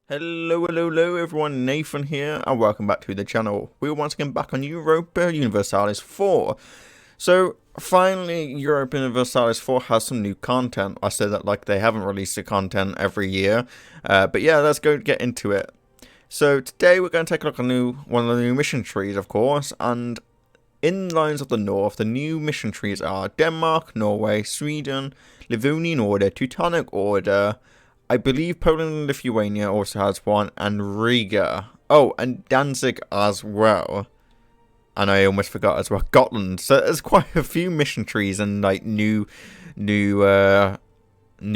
Hello everyone, Nathan here, and welcome back to the channel. We're once again back on Europa Universalis IV. So, finally, Europa Universalis IV has some new content. I said that like they haven't released the content every year, but yeah, let's go get into it. So, today we're going to take a look at one of the new mission trees, of course, and in Lines of the North, the new mission trees are Denmark, Norway, Sweden, Livonian Order, Teutonic Order, I believe Poland and Lithuania also has one, and Riga. Oh, and Danzig as well. And I almost forgot as well, Gotland. So there's quite a few mission trees and like new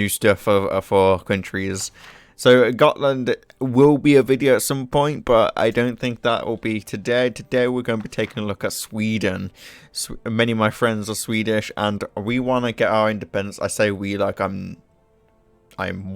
stuff for countries. So Gotland will be a video at some point, but I don't think that will be today. Today we're going to be taking a look at Sweden. Many of my friends are Swedish, and we want to get our independence. I say we like I'm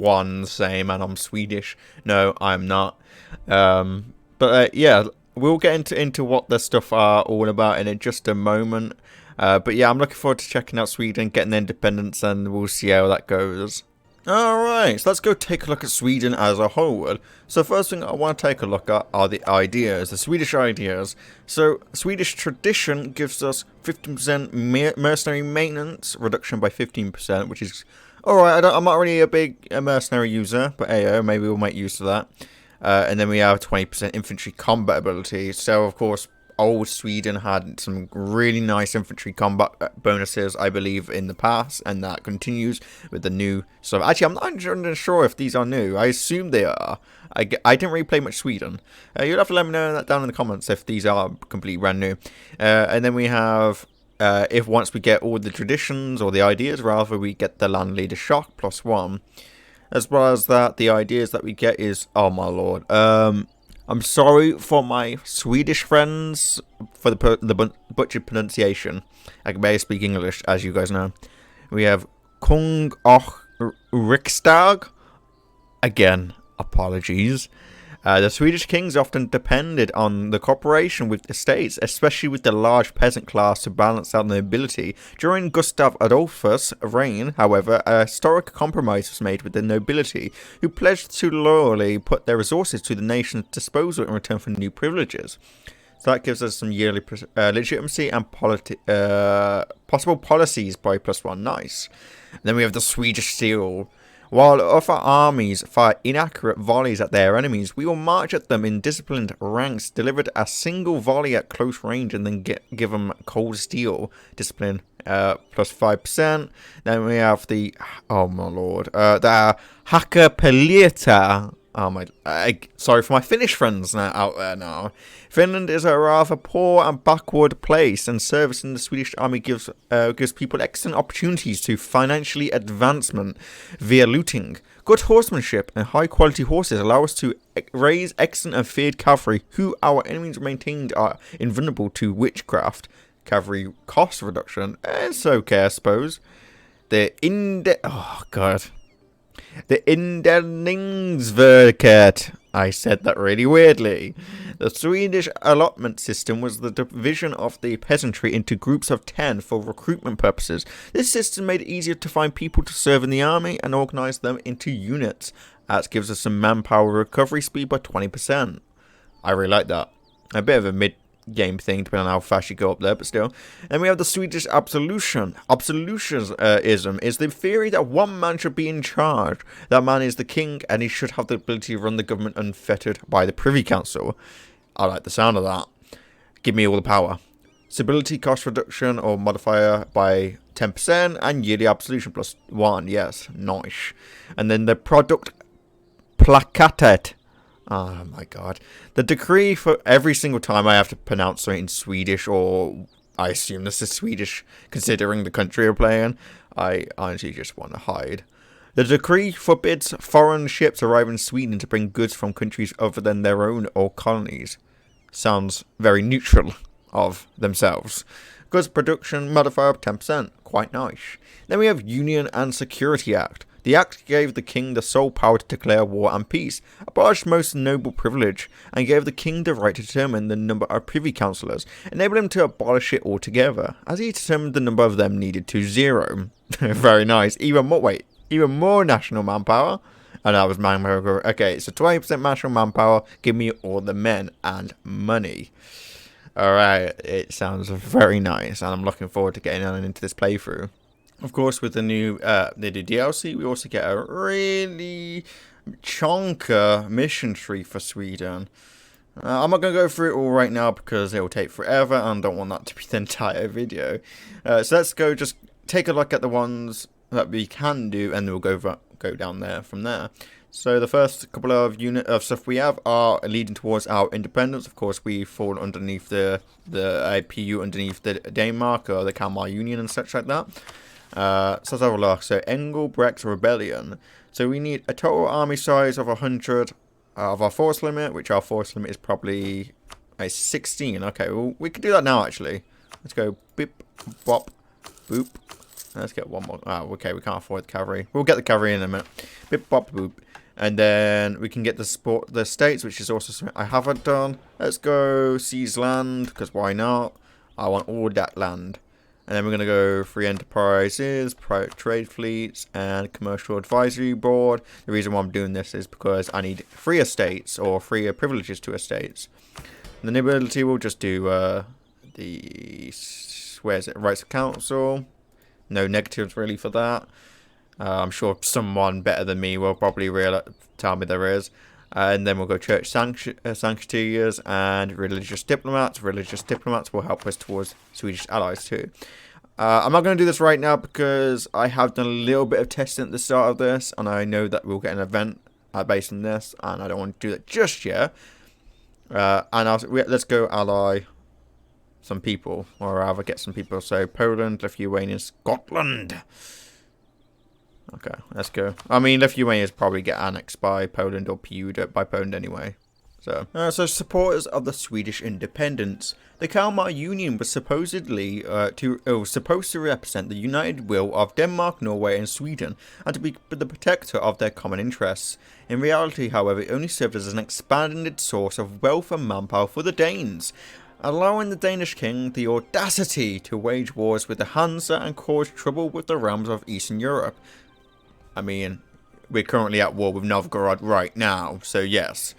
one same and I'm Swedish. No, I'm not. Yeah, we'll get into what the stuff are all about in just a moment. But yeah, I'm looking forward to checking out Sweden, getting their independence, and we'll see how that goes. Alright, so let's go take a look at Sweden as a whole. So first thing I want to take a look at are the ideas, the Swedish ideas. So Swedish tradition gives us 15% mercenary maintenance, reduction by 15%, which is alright. I'm not really a big mercenary user, but ayo, maybe we'll make use of that. And then we have 20% infantry combat ability. So of course, old Sweden had some really nice infantry combat bonuses, I believe, in the past, and that continues with the new stuff. Actually, I'm not sure if these are new. I assume they are. I didn't really play much Sweden. You'll have to let me know that down in the comments if these are completely brand new. And then we have, if once we get all the traditions, or the ideas rather, we get the land leader shock +1. As well as that, the ideas that we get is, oh my lord, I'm sorry for my Swedish friends for the butchered pronunciation. I can barely speak English, as you guys know. We have Kung och Riksdag. Again, apologies. The Swedish kings often depended on the cooperation with the states, especially with the large peasant class, to balance out the nobility. During Gustav Adolphus' reign, however, a historic compromise was made with the nobility, who pledged to loyally put their resources to the nation's disposal in return for new privileges. So that gives us some yearly legitimacy and possible policies by +1. Nice. And then we have the Swedish Seal. While other armies fire inaccurate volleys at their enemies, we will march at them in disciplined ranks, delivered a single volley at close range, and then give them cold steel discipline +5%. Then we have the, oh my lord, the Hakkapeliitta. Oh my, sorry for my Finnish friends out there now. Finland is a rather poor and backward place, and service in the Swedish army gives people excellent opportunities to financially advancement via looting. Good horsemanship and high quality horses allow us to raise excellent and feared cavalry, who our enemies maintained are invulnerable to witchcraft. Cavalry cost reduction, it's okay, I suppose. The Indelningsverket. I said that really weirdly. The Swedish allotment system was the division of the peasantry into groups of 10 for recruitment purposes. This system made it easier to find people to serve in the army and organize them into units. That gives us some manpower recovery speed by 20%. I really like that. A bit of a mid-game thing, depending on how fast you go up there, but still. And we have the Swedish Absolution. Absolutionism is the theory that one man should be in charge. That man is the king, and he should have the ability to run the government unfettered by the Privy Council. I like the sound of that. Give me all the power. Stability cost reduction or modifier by 10%, and yearly absolution +1. Yes, nice. And then the product placatet. Oh my god. The decree for every single time I have to pronounce it in Swedish, or I assume this is Swedish considering the country we're playing. I honestly just want to hide. The decree forbids foreign ships arriving in Sweden to bring goods from countries other than their own or colonies. Sounds very neutral of themselves. Goods production modifier 10%. Quite nice. Then we have Union and Security Act. The act gave the king the sole power to declare war and peace, abolished most noble privilege, and gave the king the right to determine the number of privy councillors, enabling him to abolish it altogether, as he determined the number of them needed to 0. Very nice. Even more national manpower. And that was manpower. Okay, so 20% martial manpower. Give me all the men and money. Alright, it sounds very nice, and I'm looking forward to getting on into this playthrough. Of course, with the new DLC, we also get a really chonker mission tree for Sweden. I'm not going to go through it all right now because it will take forever, and I don't want that to be the entire video. So let's just take a look at the ones that we can do, and then we'll go down there from there. So the first couple of unit of stuff we have are leading towards our independence. Of course, we fall underneath the PU underneath the Denmark or the Kalmar Union and such like that. So let's have a look. So Engelbrecht's Rebellion. So we need a total army size of 100 of our force limit, which our force limit is probably a 16. Okay, well, we can do that now actually. Let's go beep, bop, boop. Let's get one more. Oh, okay, we can't afford the cavalry. We'll get the cavalry in a minute. Beep, bop, boop. And then we can get the states, which is also something I haven't done. Let's go seize land, because why not? I want all that land. And then we're going to go free enterprises, private trade fleets, and commercial advisory board. The reason why I'm doing this is because I need free estates, or freer privileges to estates. And the nobility will just do where's it? Rights of council. No negatives really for that. I'm sure someone better than me will probably tell me there is. And then we'll go church sanctuaries and religious diplomats. Religious diplomats will help us towards Swedish allies too. I'm not going to do this right now because I have done a little bit of testing at the start of this. And I know that we'll get an event based on this. And I don't want to do that just yet. Let's go ally some people. Or rather get some people. So Poland, Lithuania, Scotland. Okay, let's go. I mean, Lithuania probably get annexed by Poland or PU'd by Poland anyway. So supporters of the Swedish independence. The Kalmar Union was supposedly supposed to represent the united will of Denmark, Norway, and Sweden, and to be the protector of their common interests. In reality, however, it only served as an expanded source of wealth and manpower for the Danes, allowing the Danish king the audacity to wage wars with the Hansa and cause trouble with the realms of Eastern Europe. I mean, we're currently at war with Novgorod right now, so yes.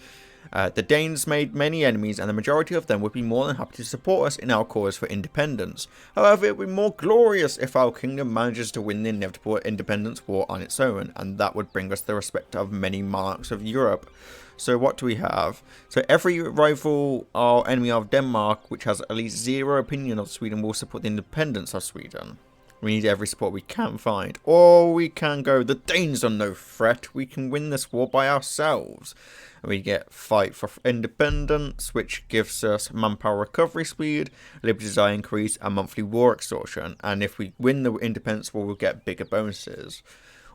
The Danes made many enemies, and the majority of them would be more than happy to support us in our cause for independence. However, it would be more glorious if our kingdom manages to win the inevitable independence war on its own, and that would bring us the respect of many monarchs of Europe. So what do we have? So every rival or enemy of Denmark, which has at least zero opinion of Sweden, will support the independence of Sweden. We need every support we can find. Or we can go, the Danes are no threat. We can win this war by ourselves. And we get fight for independence, which gives us manpower recovery speed, liberties eye increase, and monthly war extortion. And if we win the independence war, we'll get bigger bonuses.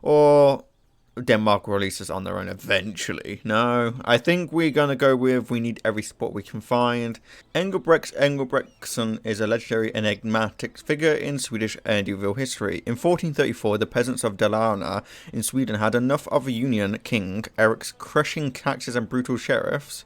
Or Denmark releases on their own eventually. No, I think we're going to go with we need every support we can find. Engelbrektsson is a legendary enigmatic figure in Swedish medieval history. In 1434, the peasants of Dalarna in Sweden had enough of a union king, Eric's crushing taxes and brutal sheriffs,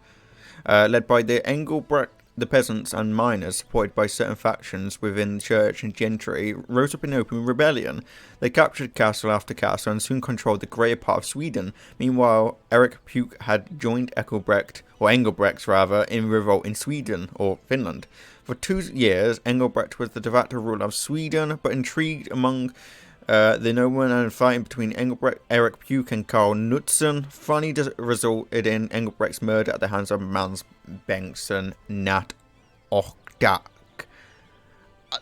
led by the Engelbrekt. The peasants and miners, supported by certain factions within the church and gentry, rose up in open rebellion. They captured castle after castle and soon controlled the greater part of Sweden. Meanwhile, Erik Puke had joined Engelbrecht in revolt in Sweden, or Finland. For 2 years, Engelbrecht was the de facto ruler of Sweden, but intrigued among the noblemen and fighting between Engelbrecht, Erik Puke, and Karl Knutsson finally resulted in Engelbrecht's murder at the hands of Mans Bengtsson Nat Ochdak.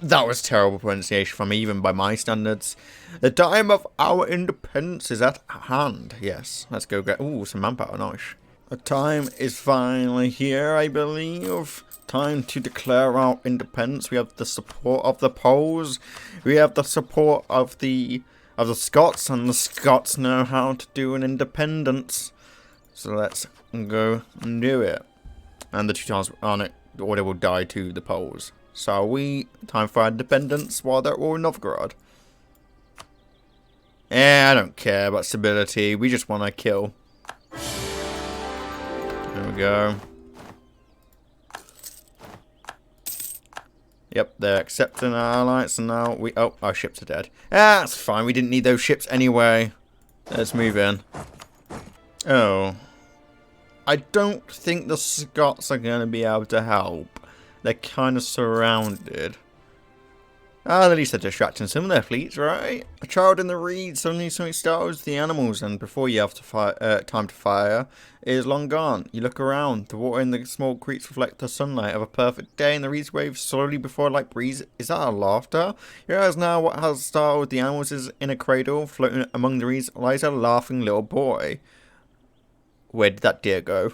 That was terrible pronunciation from me, even by my standards. The time of our independence is at hand. Yes, let's go get some manpower, nice. The time is finally here, I believe. Time to declare our independence. We have the support of the Poles. We have the support of the Scots, and the Scots know how to do an independence. So let's go and do it. And the Teutons on it, the order will die to the Poles. So time for our independence while they're all in Novgorod. I don't care about stability. We just want to kill. There we go. Yep, they're accepting our alliance, and now our ships are dead. That's fine, we didn't need those ships anyway. Let's move in. Oh. I don't think the Scots are going to be able to help. They're kind of surrounded. At least they're distracting some of their fleets, right? A child in the reeds, suddenly something startles the animals, and before you have to time to fire, it is long gone. You look around, the water in the small creeks reflect the sunlight of a perfect day, and the reeds wave slowly before a light breeze. Is that a laughter? You realize now what has startled the animals is in a cradle, floating among the reeds, lies a laughing little boy. Where did that deer go?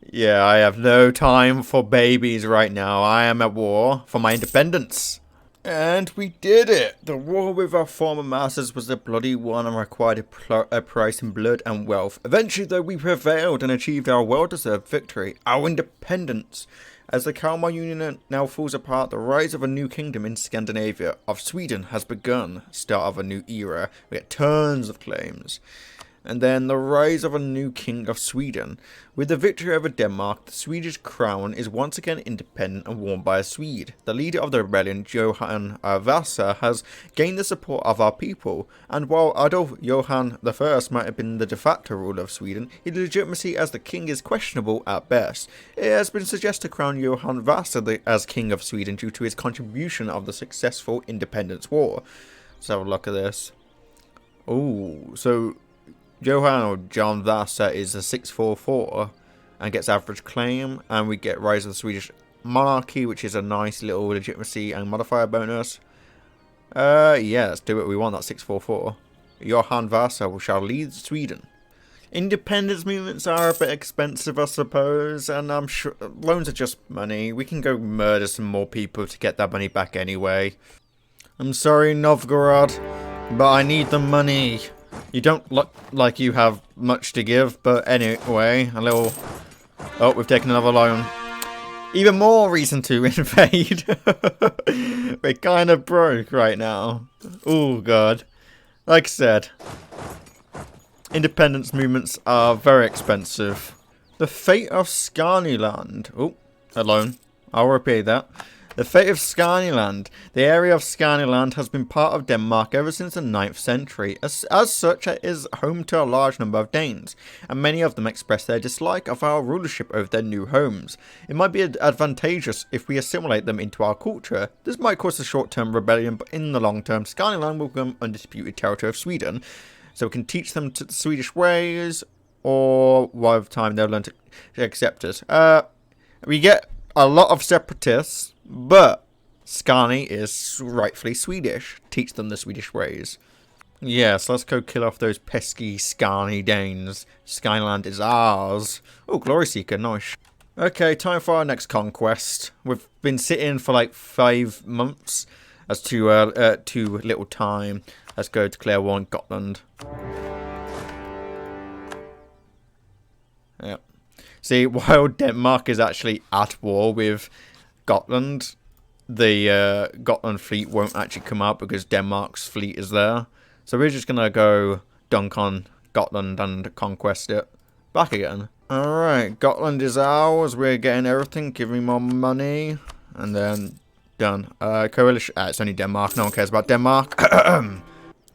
Yeah, I have no time for babies right now. I am at war for my independence. And we did it! The war with our former masters was a bloody one and required a price in blood and wealth. Eventually, though, we prevailed and achieved our well-deserved victory, our independence. As the Kalmar Union now falls apart, the rise of a new kingdom in Scandinavia of Sweden has begun. Start of a new era. We get tons of claims. And then the rise of a new king of Sweden. With the victory over Denmark, the Swedish crown is once again independent and worn by a Swede. The leader of the rebellion, Johan Vasa, has gained the support of our people. And while Adolf Johan I might have been the de facto ruler of Sweden, his legitimacy as the king is questionable at best. It has been suggested to crown Johan Vasa as king of Sweden due to his contribution of the successful independence war. Let's have a look at this. Oh, so Johan or John Vasa is a 644 and gets average claim, and we get rise of the Swedish monarchy, which is a nice little legitimacy and modifier bonus. Yeah, let's do it. We want that 644. Johan Vasa shall lead Sweden. Independence movements are a bit expensive, I suppose, and I'm sure loans are just money. We can go murder some more people to get that money back anyway. I'm sorry, Novgorod, but I need the money. You don't look like you have much to give, but anyway, a little... Oh, we've taken another loan. Even more reason to invade. We're kind of broke right now. Oh, God. Like I said, independence movements are very expensive. The fate of Skåneland. Oh, a loan. I'll repay that. The fate of Skåneland. The area of Skåneland has been part of Denmark ever since the 9th century. As such, it is home to a large number of Danes, and many of them express their dislike of our rulership over their new homes. It might be advantageous if we assimilate them into our culture. This might cause a short-term rebellion, but in the long term, Skåneland will become undisputed territory of Sweden, so we can teach them to the Swedish ways, or by the time they'll learn to accept us. We get a lot of separatists, but Skåne is rightfully Swedish. Teach them the Swedish ways. Yes, let's go kill off those pesky Skåne Danes. Skåneland is ours. Oh, Glory Seeker, nice. Okay, time for our next conquest. We've been sitting for like 5 months. That's too little time. Let's go declare war on Gotland. Yep. See, while Denmark is actually at war with Gotland, the Gotland fleet won't actually come out because Denmark's fleet is there. So we're just going to go dunk on Gotland and conquest it. Back again. Alright, Gotland is ours. We're getting everything. Give me more money. And then done. Coalition. It's only Denmark. No one cares about Denmark.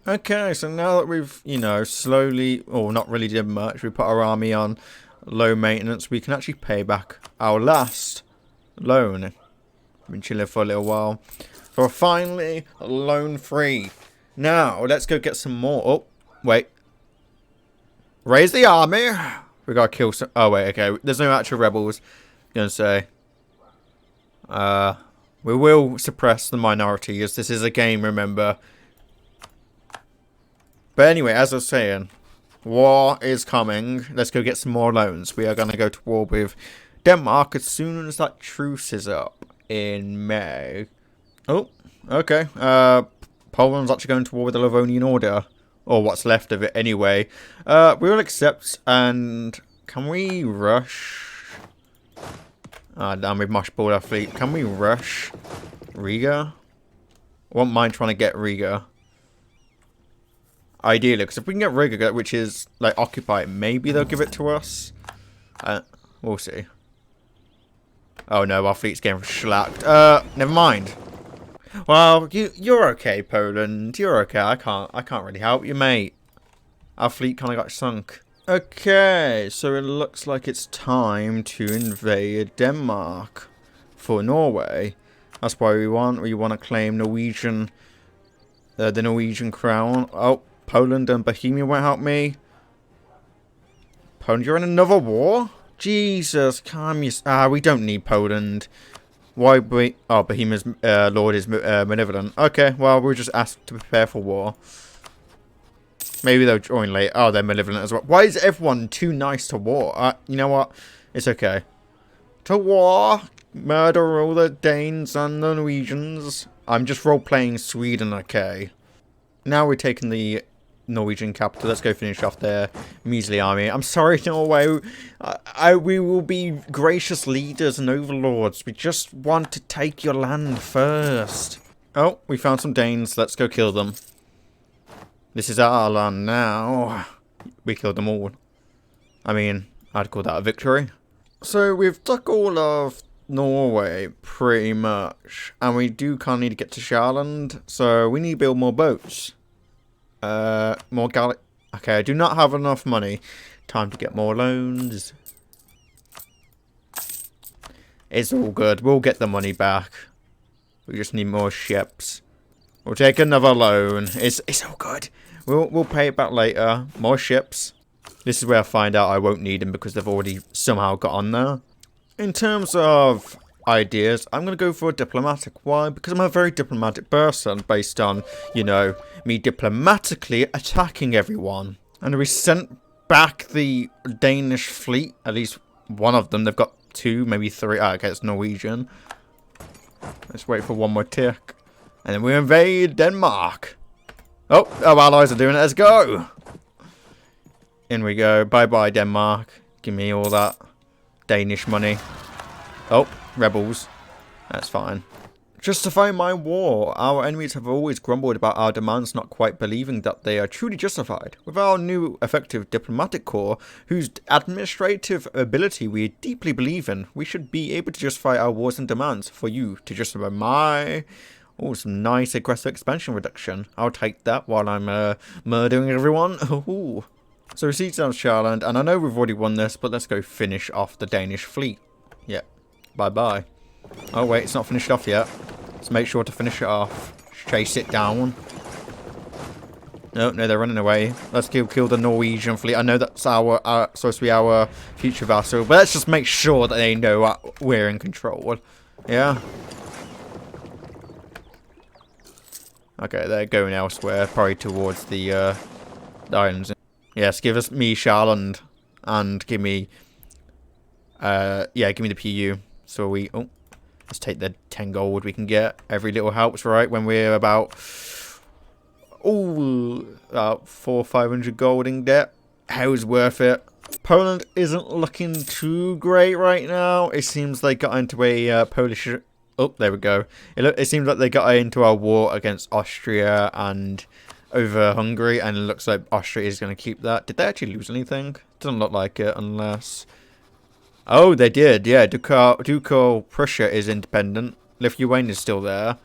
Okay, so now that we've, you know, slowly, or not really did much, we put our army on low maintenance, we can actually pay back our last loan. Been chilling for a little while. So we're finally loan free. Now, let's go get some more. Oh, wait. Raise the army. We gotta kill some. Oh, wait, okay. There's no actual rebels. Gonna say. We will suppress the minority, as this is a game, remember. But anyway, as I was saying, war is coming. Let's go get some more loans. We are going to go to war with Denmark as soon as that truce is up in May. Oh, okay. Poland's actually going to war with the Livonian Order. Or what's left of it anyway. We will accept, and can we rush? Ah, damn, we've moshballed our fleet. Can we rush Riga? I won't mind trying to get Riga. Ideally, because if we can get Riga, which is like occupied, maybe they'll give it to us. We'll see. Oh no, our fleet's getting shellacked. Never mind. Well, you're okay, Poland. You're okay. I can't really help you, mate. our fleet kind of got sunk. Okay, so it looks like it's time to invade Denmark for Norway. That's why we want to claim Norwegian, the Norwegian crown. Oh, Poland and Bohemia won't help me. Poland, you're in another war? Jesus, calm your... we don't need Poland. Why we... Oh, Bohemia's lord is malevolent. Okay, well, we're just asked to prepare for war. Maybe they'll join late. Oh, they're malevolent as well. Why is everyone too nice to war? You know what? It's okay. To war. Murder all the Danes and the Norwegians. I'm just role-playing Sweden, okay? Now we're taking the Norwegian capital. Let's go finish off their measly army. I'm sorry, Norway. We will be gracious leaders and overlords. We just want to take your land first. Oh, we found some Danes. Let's go kill them. This is our land now. We killed them all. I mean, I'd call that a victory. So we've took all of Norway, pretty much. And we do kind of need to get to Sjælland. So we need to build more boats. More galley. Okay, I do not have enough money. Time to get more loans. It's all good. We'll get the money back. We just need more ships. We'll take another loan. It's all good. We'll pay it back later. More ships. This is where I find out I won't need them because they've already somehow got on there. In terms of ideas, I'm going to go for a diplomatic. Why? Because I'm a very diplomatic person based on, you know, me diplomatically attacking everyone. And we sent back the Danish fleet. At least one of them. They've got 2, maybe 3. Okay, it's Norwegian. Let's wait for one more tick. And then we invade Denmark. Oh, our allies are doing it. Let's go. In we go. Bye-bye, Denmark. Give me all that Danish money. Oh, rebels. That's fine. Justify my war. Our enemies have always grumbled about our demands, not quite believing that they are truly justified. With our new effective diplomatic corps, whose administrative ability we deeply believe in, we should be able to justify our wars and demands for you to justify my... Oh, some nice aggressive expansion reduction. I'll take that while I'm murdering everyone. Ooh. So we siege down Sjælland, and I know we've already won this, but let's go finish off the Danish fleet. Yeah. Bye-bye. Oh, wait, it's not finished off yet. Let's make sure to finish it off. Chase it down. No, they're running away. Let's kill the Norwegian fleet. I know that's supposed to be our future vassal, but let's just make sure that they know we're in control. Yeah. Okay, they're going elsewhere, probably towards the islands. Yes, give me Sjælland, and give me, yeah, give me the PU. So let's take the 10 gold we can get. Every little helps, right? When we're about 400-500 gold in debt. How's worth it? Poland isn't looking too great right now. It seems they got into a Polish... Oh, there we go. It seems like they got into a war against Austria and over Hungary, and it looks like Austria is going to keep that. Did they actually lose anything? Doesn't look like it, unless... Oh, they did, yeah. Ducal Prussia is independent. Lithuania is still there.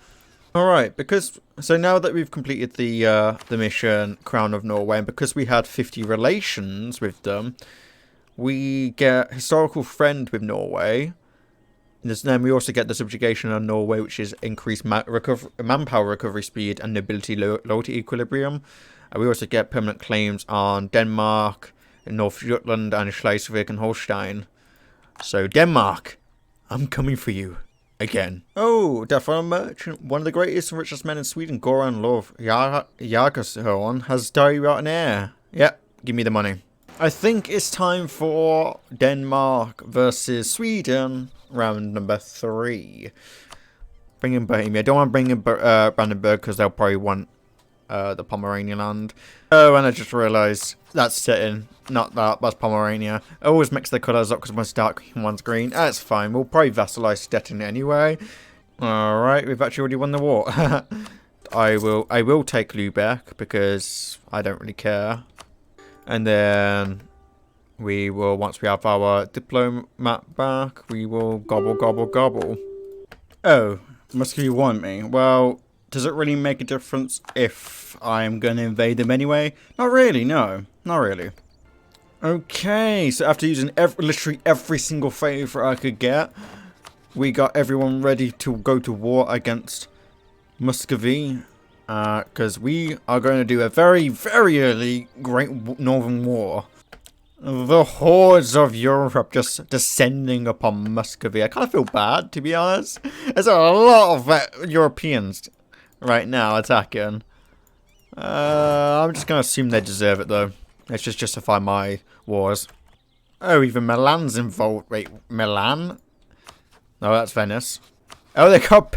Alright, because... So now that we've completed the mission, Crown of Norway, and because we had 50 relations with them, we get historical friend with Norway. And then we also get the subjugation on Norway, which is increased manpower recovery speed and nobility loyalty equilibrium. And we also get permanent claims on Denmark, North Jutland, and Schleswig and Holstein. So Denmark, I'm coming for you. Again. Oh, death on a merchant. One of the greatest and richest men in Sweden, Goran Lov Jagershorn, has died without an heir. Yep, give me the money. I think it's time for Denmark versus Sweden, round number 3. Bring in Bohemia. I don't want to bring in Brandenburg because they'll probably want the Pomeranian land. Oh, and I just realised that's sitting. Not that, that's Pomerania. I always mix the colours up because one's dark green, one's green. That's fine. We'll probably vassalize Stettin anyway. Alright, we've actually already won the war. I will take Lübeck because I don't really care. And then we will, once we have our diplomat back, we will gobble, gobble, gobble. Oh, must you want me? Well, does it really make a difference if I'm going to invade them anyway? Not really, no. Not really. Okay, so after using literally every single favour I could get, we got everyone ready to go to war against Muscovy. Because we are going to do a very, very early Great Northern War. The hordes of Europe just descending upon Muscovy. I kind of feel bad, to be honest. There's a lot of Europeans right now attacking. I'm just going to assume they deserve it, though. Let's just justify my wars. Oh, even Milan's involved. Wait, Milan? No, that's Venice. Oh, they got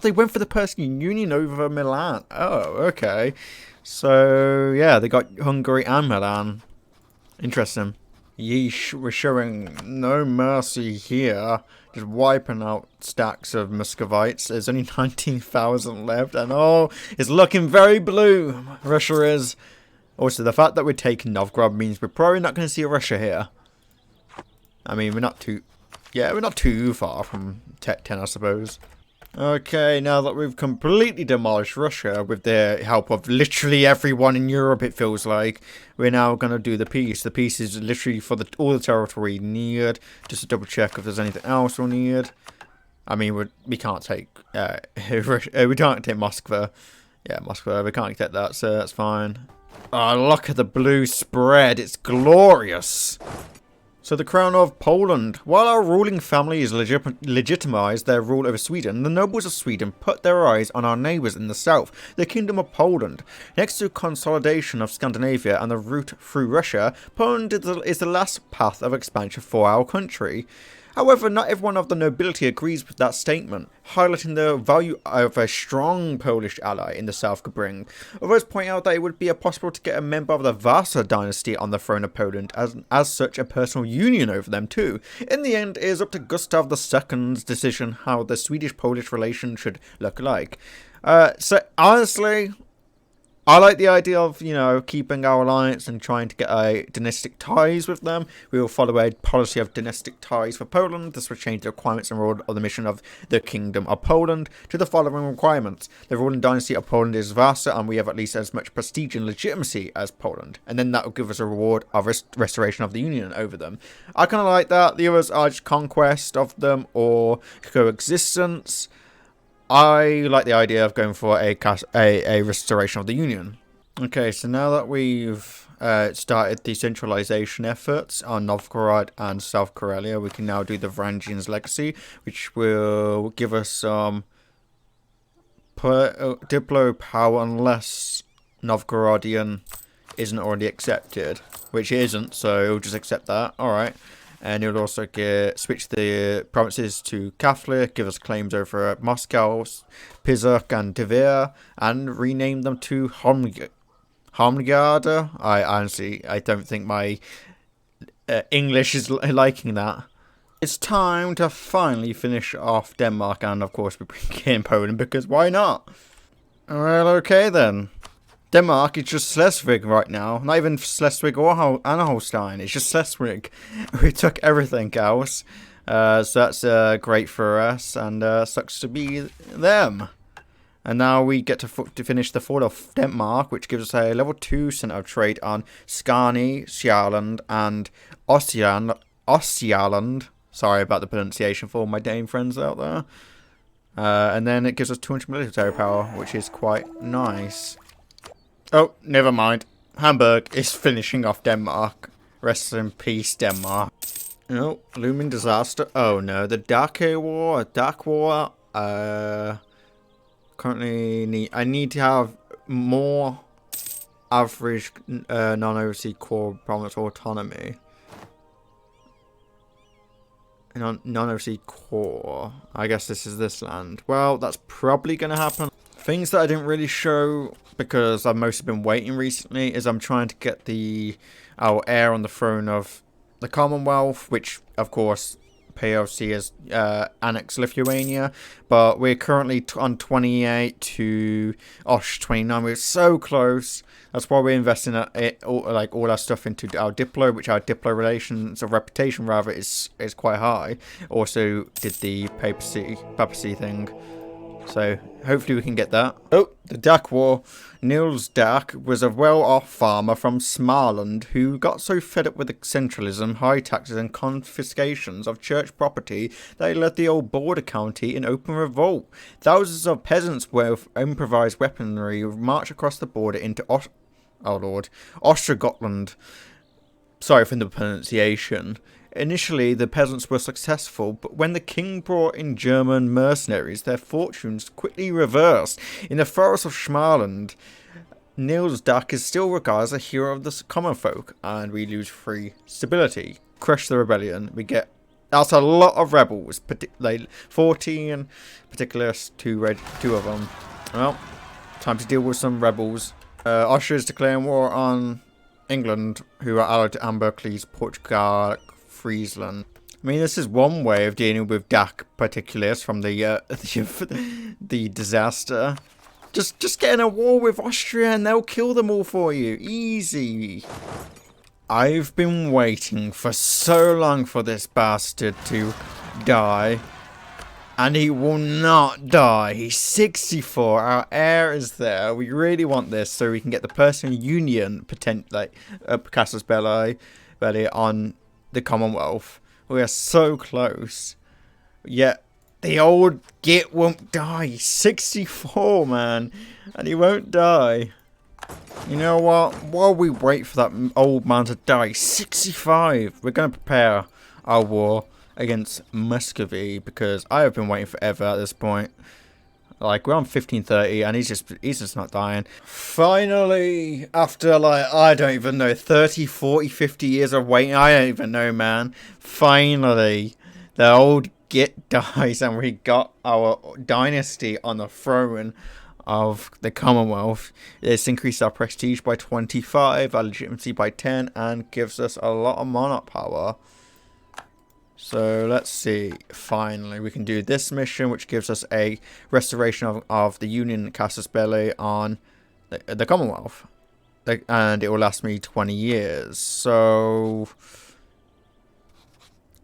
they went for the Persian Union over Milan. Oh, okay. So, yeah, they got Hungary and Milan. Interesting. Yeesh, we're showing no mercy here. Just wiping out stacks of Muscovites. There's only 19,000 left. And oh, it's looking very blue. Russia is. Also, the fact that we're taking Novgorod means we're probably not going to see Russia here. I mean, we're not too... Yeah, we're not too far from Tech 10, I suppose. Okay, now that we've completely demolished Russia with the help of literally everyone in Europe, it feels like, we're now going to do the peace. The peace is literally for all the territory needed. Just to double check if there's anything else we'll need. I mean, we can't take... we can't take Moscow. Yeah, Moscow, we can't take that, so that's fine. Oh, look at the blue spread. It's glorious. So the crown of Poland. While our ruling families legitimised their rule over Sweden, the nobles of Sweden put their eyes on our neighbours in the south, the Kingdom of Poland. Next to consolidation of Scandinavia and the route through Russia, Poland is the last path of expansion for our country. However, not everyone of the nobility agrees with that statement, highlighting the value of a strong Polish ally in the south could bring. Others point out that it would be impossible to get a member of the Vasa dynasty on the throne of Poland, as such a personal union over them too. In the end, it is up to Gustav II's decision how the Swedish-Polish relation should look like. So, honestly... I like the idea of, you know, keeping our alliance and trying to get dynastic ties with them. We will follow a policy of dynastic ties for Poland. This will change the requirements and rule of the mission of the Kingdom of Poland to the following requirements. The ruling dynasty of Poland is Vasa, and we have at least as much prestige and legitimacy as Poland. And then that will give us a reward of restoration of the union over them. I kind of like that. The others are just conquest of them or coexistence. I like the idea of going for a restoration of the Union. Okay, so now that we've started the centralization efforts on Novgorod and South Karelia, we can now do the Varangians' legacy, which will give us some diplo power unless Novgorodian isn't already accepted, which it isn't, so we'll just accept that. Alright. And it will also switch the provinces to Catholic, give us claims over Moscow, Pizuk, and Tver, and rename them to Homgard. I don't think my English is liking that. It's time to finally finish off Denmark, and of course we bring in Poland, because why not? Well, okay then. Denmark is just Schleswig right now. Not even Schleswig or Anhalt. It's just Schleswig. We took everything else. So that's great for us. And sucks to be them. And now we get to finish the fall of Denmark, which gives us a level 2 centre of trade on Skåne, Sjælland, and Ossialand. Sorry about the pronunciation for all my Dane friends out there. And then it gives us 200 military power, which is quite nice. Oh, never mind. Hamburg is finishing off Denmark. Rest in peace, Denmark. Oh, looming disaster. Oh no, the Dark War. Currently I need to have more average non-overseas core province autonomy. Non-overseas core. I guess this is this land. Well, that's probably going to happen. Things that I didn't really show because I've mostly been waiting recently is I'm trying to get our heir on the throne of the Commonwealth, which of course PLC has annexed Lithuania, but we're currently on 28 to 29. We're so close. That's why we're investing all our stuff into our Diplo, which our Diplo relations or reputation rather is quite high. Also did the papacy thing. So hopefully we can get that. Oh, the Dak War. Niels Dak was a well-off farmer from Småland who got so fed up with the centralism, high taxes and confiscations of church property that he led the old border county in open revolt. Thousands of peasants with improvised weaponry marched across the border into Ostrogothland. Sorry for the pronunciation. Initially, the peasants were successful, but when the king brought in German mercenaries, their fortunes quickly reversed. In the forests of Småland, Niels Dak is still regarded as a hero of the common folk, and we lose 3 stability. Crush the rebellion. We get... That's a lot of rebels, like 14 particular, 2 of them. Well, time to deal with some rebels. Austria is declaring war on England, who are allied to Ambercleys, Portugal, Friesland. I mean, this is one way of dealing with Dak particulars from the the disaster. Just get in a war with Austria and they'll kill them all for you. Easy. I've been waiting for so long for this bastard to die. And he will not die. He's 64. Our heir is there. We really want this so we can get the Persian Union, Casus Belli on the Commonwealth. We are so close. Yet the old git won't die. He's 64, man. And he won't die. You know what? While we wait for that old man to die, 65, we're going to prepare our war against Muscovy, because I have been waiting forever at this point. Like, we're on 1530 and he's just not dying. Finally, after like, I don't even know, 30, 40, 50 years of waiting, I don't even know, man. Finally, the old git dies and we got our dynasty on the throne of the Commonwealth. This increased our prestige by 25, our legitimacy by 10, and gives us a lot of monarch power. So let's see, finally we can do this mission, which gives us a restoration of the Union Casus Belli on the Commonwealth. And it will last me 20 years. So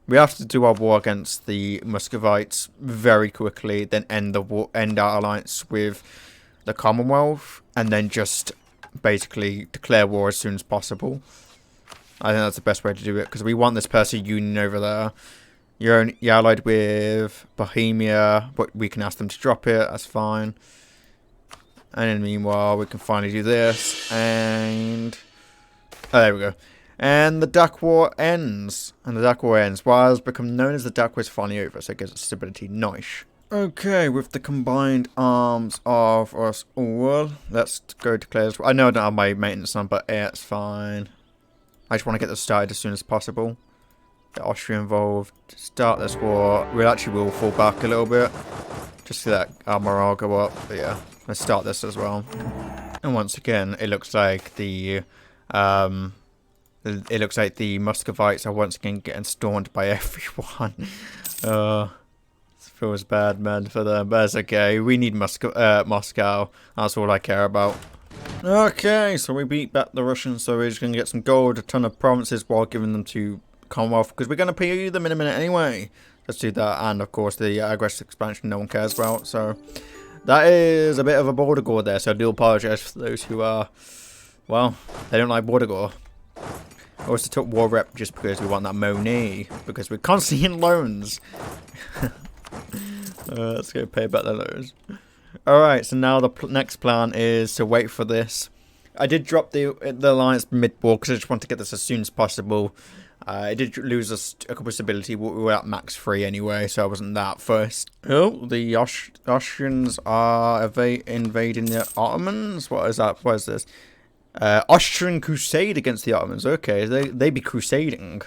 we have to do our war against the Muscovites very quickly, then end the war, end our alliance with the Commonwealth, and then just basically declare war as soon as possible. I think that's the best way to do it, because we want this Persian Union over there. You're allied with Bohemia, but we can ask them to drop it, that's fine. And then meanwhile, we can finally do this, and... Oh, there we go. And the Dak War ends. And the Dak War ends. While it's become known as the Dak War is finally over, so it gives us stability. Nice. Okay, with the combined arms of us all, let's go declare this. I know I don't have my maintenance on, but yeah, it's fine. I just want to get this started as soon as possible. Get Austria involved. Start this war. We actually will fall back a little bit. Just so that our morale go up. But yeah, let's start this as well. And once again, it looks like the Muscovites are once again getting stormed by everyone. It feels bad, man, for them. But it's okay. We need Moscow. That's all I care about. Okay, so we beat back the Russians, so we're just going to get some gold, a ton of provinces while giving them to Commonwealth, because we're going to pay them in a minute anyway. Let's do that, and of course the aggressive expansion no one cares about, so that is a bit of a border gore there, so I do apologise for those who are, well, they don't like border gore. I also took war rep just because we want that money, because we're constantly in loans. Let's go pay back the loans. Alright, so now the next plan is to wait for this. I did drop the alliance mid-war because I just want to get this as soon as possible. I did lose a couple of stability. We were at max 3 anyway, so I wasn't that first. Oh, the Austrians are invading the Ottomans? What is that? What is this? Austrian Crusade against the Ottomans. Okay, they be crusading.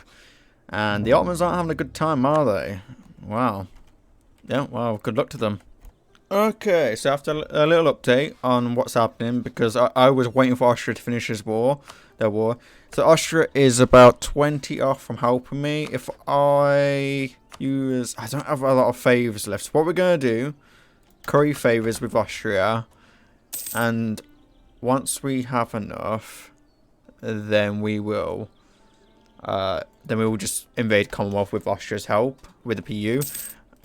And the Ottomans aren't having a good time, are they? Wow. Yeah, well, good luck to them. Okay, so after a little update on what's happening, because I was waiting for Austria to finish their war. So Austria is about 20 off from helping me. If I don't have a lot of favours left. So what we're going to do, curry favours with Austria, and once we have enough, then we will just invade Commonwealth with Austria's help, with the PU.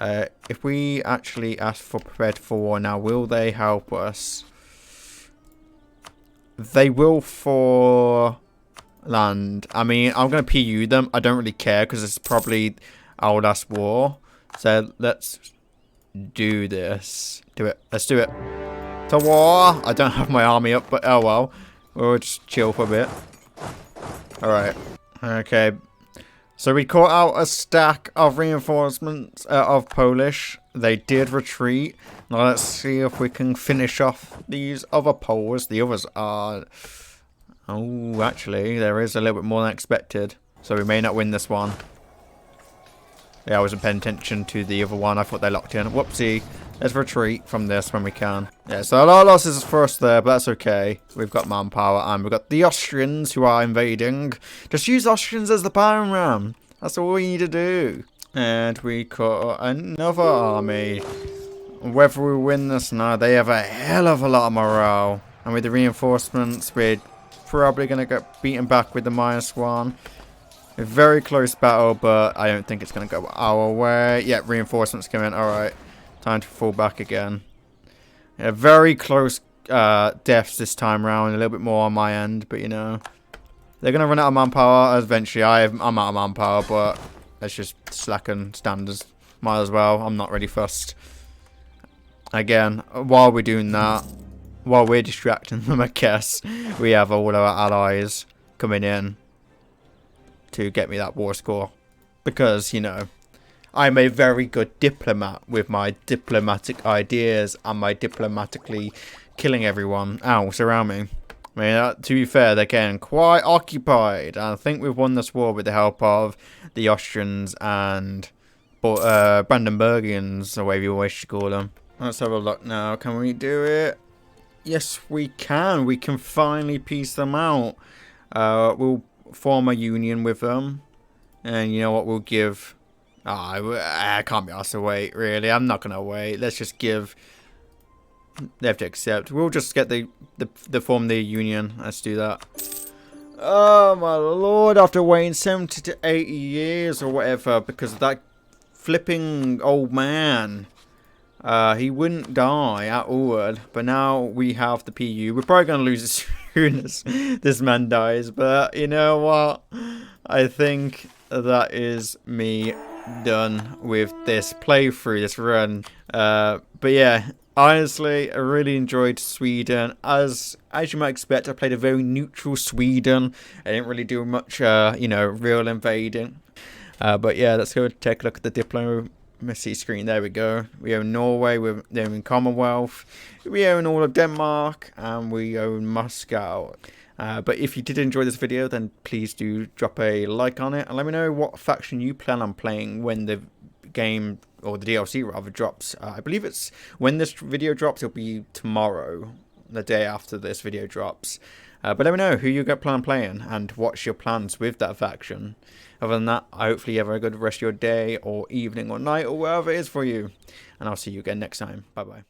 If we actually ask for prepared for war now, will they help us? They will for land. I mean, I'm going to PU them. I don't really care because it's probably our last war. So let's do this. Do it. Let's do it. To war. I don't have my army up, but oh well. We'll just chill for a bit. Alright. Okay. So we caught out a stack of reinforcements of Polish. They did retreat. Now let's see if we can finish off these other Poles. The others are... Oh, actually, there is a little bit more than expected. So we may not win this one. Yeah, I wasn't paying attention to the other one. I thought they locked in. Whoopsie. Let's retreat from this when we can. Yeah, so a lot of losses for us there, but that's okay. We've got manpower and we've got the Austrians who are invading. Just use Austrians as the battering ram. That's all we need to do. And we caught another army. Whether we win this now, they have a hell of a lot of morale. And with the reinforcements, we're probably going to get beaten back with the -1. A very close battle, but I don't think it's going to go our way. Yeah, reinforcements come in. Alright. Time to fall back again. Yeah, very close deaths this time round. A little bit more on my end, but you know. They're going to run out of manpower eventually. I'm out of manpower, but let's just slacken standards. Might as well. I'm not really fussed. Again, while we're doing that, while we're distracting them, I guess, we have all our allies coming in to get me that war score. Because, you know, I'm a very good diplomat with my diplomatic ideas and my diplomatically killing everyone else around me. I mean, to be fair, they're getting quite occupied. And I think we've won this war with the help of the Austrians and Brandenburgians, or whatever you wish to call them. Let's have a look now. Can we do it? Yes, we can. We can finally piece them out. We'll form a union with them. And you know what? We'll give... I can't be asked to wait, really. I'm not going to wait. Let's just give... They have to accept. We'll just get the form the union. Let's do that. Oh, my lord. After waiting 70 to 80 years or whatever, because of that flipping old man... he wouldn't die at all, but now we have the PU. We're probably going to lose as soon as this man dies, but you know what? I think that is me done with this playthrough, this run. But yeah, honestly, I really enjoyed Sweden. As you might expect, I played a very neutral Sweden. I didn't really do much, you know, real invading. But yeah, let's go take a look at the diplomacy screen. There we go. We own Norway, we own Commonwealth, we own all of Denmark, and we own Moscow. But if you did enjoy this video, then please do drop a like on it and let me know what faction you plan on playing when the game, or the DLC rather, drops. I believe it's when this video drops, it'll be tomorrow, the day after this video drops. But let me know who you plan on playing and what's your plans with that faction. Other than that, hopefully you have a good rest of your day or evening or night or wherever it is for you. And I'll see you again next time. Bye bye.